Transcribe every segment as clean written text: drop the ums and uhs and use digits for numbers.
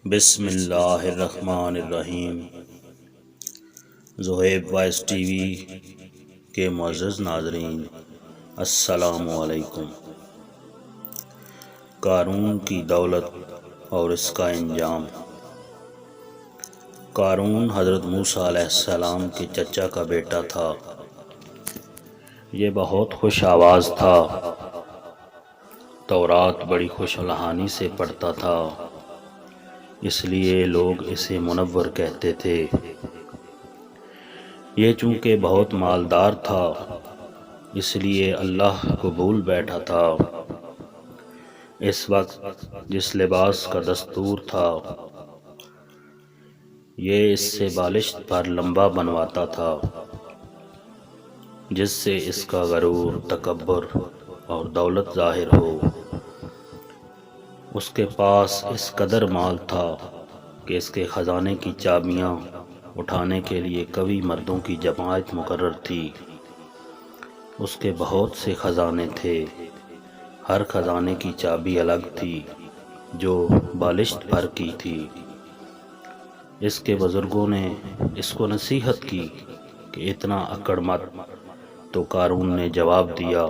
بسم اللہ الرحمن الرحیم۔ زہیب وائس ٹی وی کے معزز ناظرین، السلام علیکم۔ قارون کی دولت اور اس کا انجام۔ قارون حضرت موسیٰ علیہ السلام کے چچا کا بیٹا تھا۔ یہ بہت خوش آواز تھا، تورات بڑی خوش الحانی سے پڑھتا تھا، اس لیے لوگ اسے منور کہتے تھے۔ یہ چونکہ بہت مالدار تھا، اس لیے اللہ کو بھول بیٹھا تھا۔ اس وقت جس لباس کا دستور تھا، یہ اس سے بالشت پر لمبا بنواتا تھا، جس سے اس کا غرور، تکبر اور دولت ظاہر ہو۔ اس کے پاس اس قدر مال تھا کہ اس کے خزانے کی چابیاں اٹھانے کے لیے قوی مردوں کی جماعت مقرر تھی۔ اس کے بہت سے خزانے تھے، ہر خزانے کی چابی الگ تھی جو بالشت پر کی تھی۔ اس کے بزرگوں نے اس کو نصیحت کی کہ اتنا اکڑ مت، تو قارون نے جواب دیا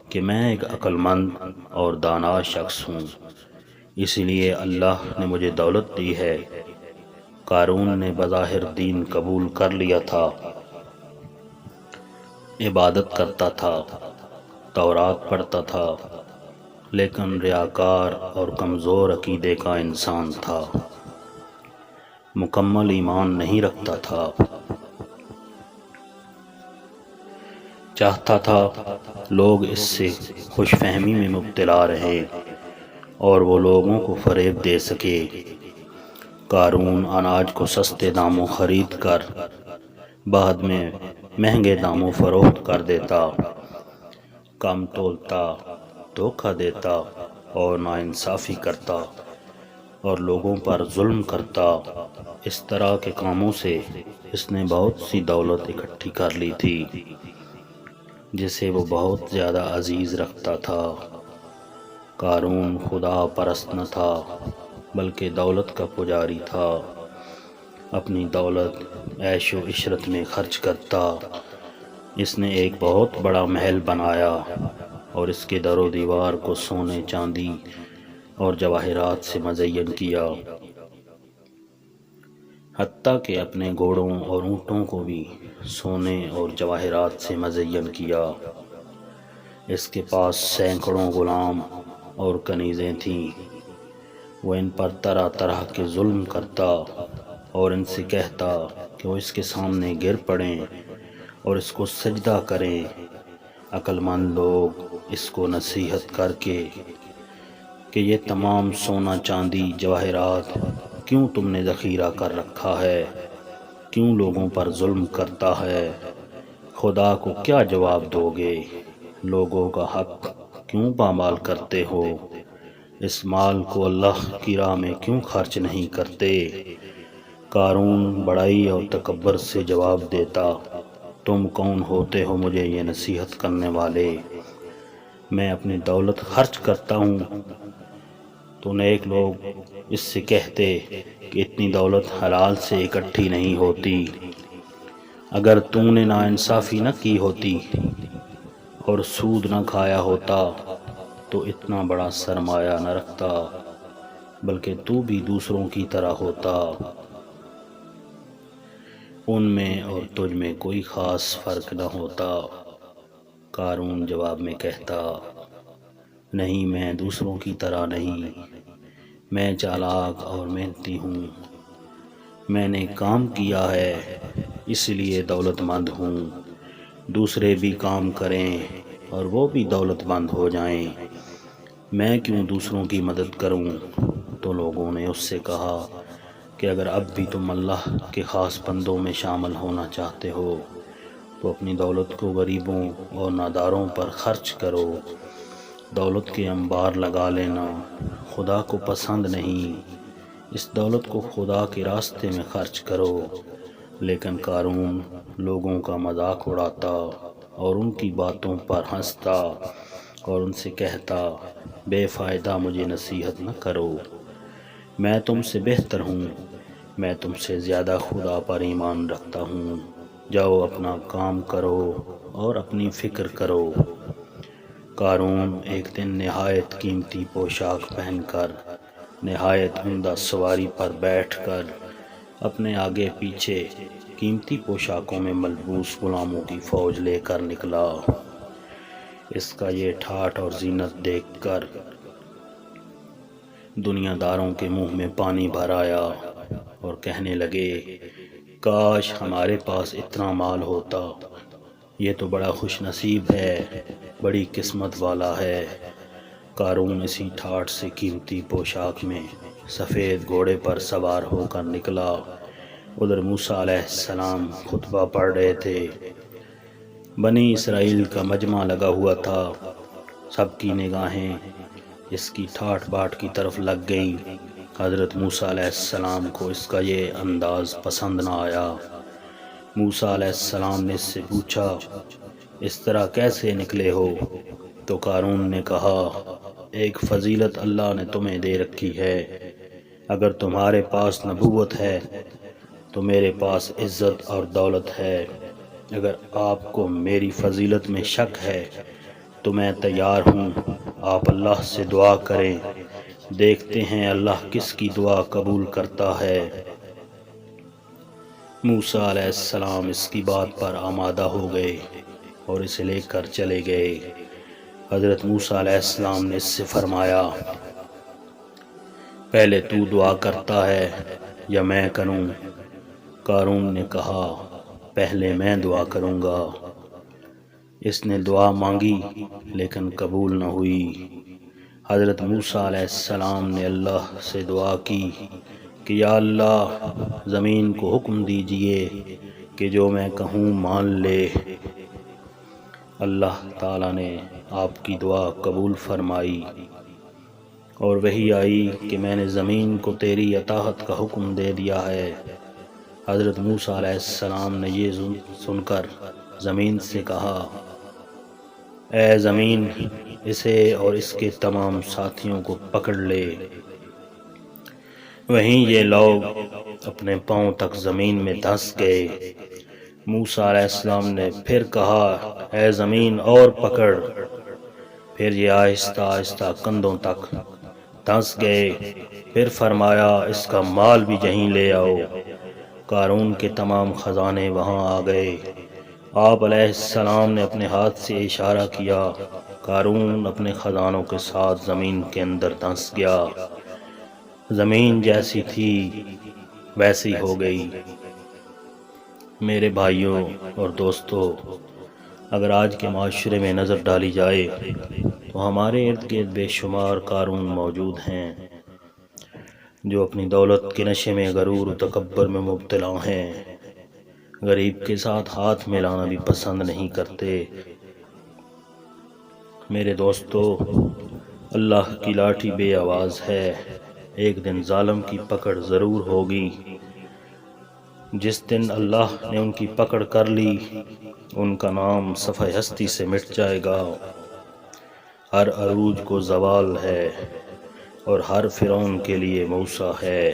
کہ میں ایک عقل مند اور دانا شخص ہوں، اس لیے اللہ نے مجھے دولت دی ہے۔ قارون نے بظاہر دین قبول کر لیا تھا، عبادت کرتا تھا، تورات پڑھتا تھا، لیکن ریاکار اور کمزور عقیدے کا انسان تھا، مکمل ایمان نہیں رکھتا تھا۔ چاہتا تھا لوگ اس سے خوش فہمی میں مبتلا رہے اور وہ لوگوں کو فریب دے سکے۔ قارون اناج کو سستے داموں خرید کر بعد میں مہنگے داموں فروخت کر دیتا، کم تولتا، دھوکہ دیتا اور ناانصافی کرتا اور لوگوں پر ظلم کرتا۔ اس طرح کے کاموں سے اس نے بہت سی دولت اکٹھی کر لی تھی، جسے وہ بہت زیادہ عزیز رکھتا تھا۔ قارون خدا پرست نہ تھا، بلکہ دولت کا پجاری تھا۔ اپنی دولت عیش و عشرت میں خرچ کرتا۔ اس نے ایک بہت بڑا محل بنایا اور اس کے در و دیوار کو سونے، چاندی اور جواہرات سے مزین کیا، حتیٰ کہ اپنے گھوڑوں اور اونٹوں کو بھی سونے اور جواہرات سے مزین کیا۔ اس کے پاس سینکڑوں غلام اور کنیزیں تھیں۔ وہ ان پر طرح طرح کے ظلم کرتا اور ان سے کہتا کہ وہ اس کے سامنے گر پڑیں اور اس کو سجدہ کریں۔ عقل مند لوگ اس کو نصیحت کر کے کہ یہ تمام سونا، چاندی، جواہرات کیوں تم نے ذخیرہ کر رکھا ہے؟ کیوں لوگوں پر ظلم کرتا ہے؟ خدا کو کیا جواب دو گے؟ لوگوں کا حق کیوں پامال کرتے ہو؟ اس مال کو اللہ کی راہ میں کیوں خرچ نہیں کرتے؟ قارون بڑائی اور تکبر سے جواب دیتا، تم کون ہوتے ہو مجھے یہ نصیحت کرنے والے؟ میں اپنی دولت خرچ کرتا ہوں تو نیک لوگ اس سے کہتے کہ اتنی دولت حلال سے اکٹھی نہیں ہوتی۔ اگر تم نے ناانصافی نہ کی ہوتی اور سود نہ کھایا ہوتا تو اتنا بڑا سرمایہ نہ رکھتا، بلکہ تو بھی دوسروں کی طرح ہوتا۔ ان میں اور تجھ میں کوئی خاص فرق نہ ہوتا۔ قارون جواب میں کہتا، نہیں، میں دوسروں کی طرح نہیں، میں چالاک اور محنتی ہوں۔ میں نے کام کیا ہے، اس لیے دولت مند ہوں۔ دوسرے بھی کام کریں اور وہ بھی دولت مند ہو جائیں، میں کیوں دوسروں کی مدد کروں؟ تو لوگوں نے اس سے کہا کہ اگر اب بھی تم اللہ کے خاص بندوں میں شامل ہونا چاہتے ہو تو اپنی دولت کو غریبوں اور ناداروں پر خرچ کرو۔ دولت کے انبار لگا لینا خدا کو پسند نہیں، اس دولت کو خدا کے راستے میں خرچ کرو۔ لیکن قارون لوگوں کا مذاق اڑاتا اور ان کی باتوں پر ہنستا اور ان سے کہتا، بے فائدہ مجھے نصیحت نہ کرو، میں تم سے بہتر ہوں، میں تم سے زیادہ خدا پر ایمان رکھتا ہوں، جاؤ اپنا کام کرو اور اپنی فکر کرو۔ قارون ایک دن نہایت قیمتی پوشاک پہن کر، نہایت عمدہ سواری پر بیٹھ کر، اپنے آگے پیچھے قیمتی پوشاکوں میں ملبوس غلاموں کی فوج لے کر نکلا۔ اس کا یہ ٹھاٹھ اور زینت دیکھ کر دنیا داروں کے منہ میں پانی بھر آیا اور کہنے لگے، کاش ہمارے پاس اتنا مال ہوتا، یہ تو بڑا خوش نصیب ہے، بڑی قسمت والا ہے۔ قارون اسی ٹھاٹھ سے قیمتی پوشاک میں سفید گھوڑے پر سوار ہو کر نکلا۔ ادھر موسیٰ علیہ السلام خطبہ پڑھ رہے تھے۔ بنی اسرائیل کا مجمع لگا ہوا تھا، سب کی نگاہیں اس کی ٹھاٹھ باٹھ کی طرف لگ گئیں۔ حضرت موسیٰ علیہ السلام کو اس کا یہ انداز پسند نہ آیا۔ موسیٰ علیہ السلام نے اس سے پوچھا، اس طرح کیسے نکلے ہو؟ تو قارون نے کہا، ایک فضیلت اللہ نے تمہیں دے رکھی ہے، اگر تمہارے پاس نبوت ہے تو میرے پاس عزت اور دولت ہے، اگر آپ کو میری فضیلت میں شک ہے تو میں تیار ہوں، آپ اللہ سے دعا کریں، دیکھتے ہیں اللہ کس کی دعا قبول کرتا ہے۔ موسیٰ علیہ السلام اس کی بات پر آمادہ ہو گئے اور اسے لے کر چلے گئے۔ حضرت موسیٰ علیہ السلام نے اس سے فرمایا، پہلے تو دعا کرتا ہے یا میں کروں؟ قارون نے کہا، پہلے میں دعا کروں گا۔ اس نے دعا مانگی لیکن قبول نہ ہوئی۔ حضرت موسیٰ علیہ السلام نے اللہ سے دعا کی کہ یا اللہ، زمین کو حکم دیجئے کہ جو میں کہوں مان لے۔ اللہ تعالیٰ نے آپ کی دعا قبول فرمائی اور وحی آئی کہ میں نے زمین کو تیری اطاعت کا حکم دے دیا ہے۔ حضرت موسیٰ علیہ السلام نے یہ سن کر زمین سے کہا، اے زمین، اسے اور اس کے تمام ساتھیوں کو پکڑ لے۔ وہیں یہ لوگ اپنے پاؤں تک زمین میں دھنس گئے۔ موسیٰ علیہ السلام نے پھر کہا، اے زمین اور پکڑ۔ پھر یہ آہستہ آہستہ کندھوں تک دھنس گئے۔ پھر فرمایا، اس کا مال بھی یہیں لے آؤ۔ قارون کے تمام خزانے وہاں آ گئے۔ آپ علیہ السلام نے اپنے ہاتھ سے اشارہ کیا، قارون اپنے خزانوں کے ساتھ زمین کے اندر دھنس گیا۔ زمین جیسی تھی ویسی ہو گئی۔ میرے بھائیوں اور دوستو، اگر آج کے معاشرے میں نظر ڈالی جائے تو ہمارے ارد گرد بے شمار قارون موجود ہیں جو اپنی دولت کے نشے میں غرور و تکبر میں مبتلا ہیں، غریب کے ساتھ ہاتھ ملانا بھی پسند نہیں کرتے۔ میرے دوستو، اللہ کی لاٹھی بے آواز ہے، ایک دن ظالم کی پکڑ ضرور ہوگی۔ جس دن اللہ نے ان کی پکڑ کر لی، ان کا نام صفحہ ہستی سے مٹ جائے گا۔ ہر عروج کو زوال ہے اور ہر فرعون کے لیے موسیٰ ہے۔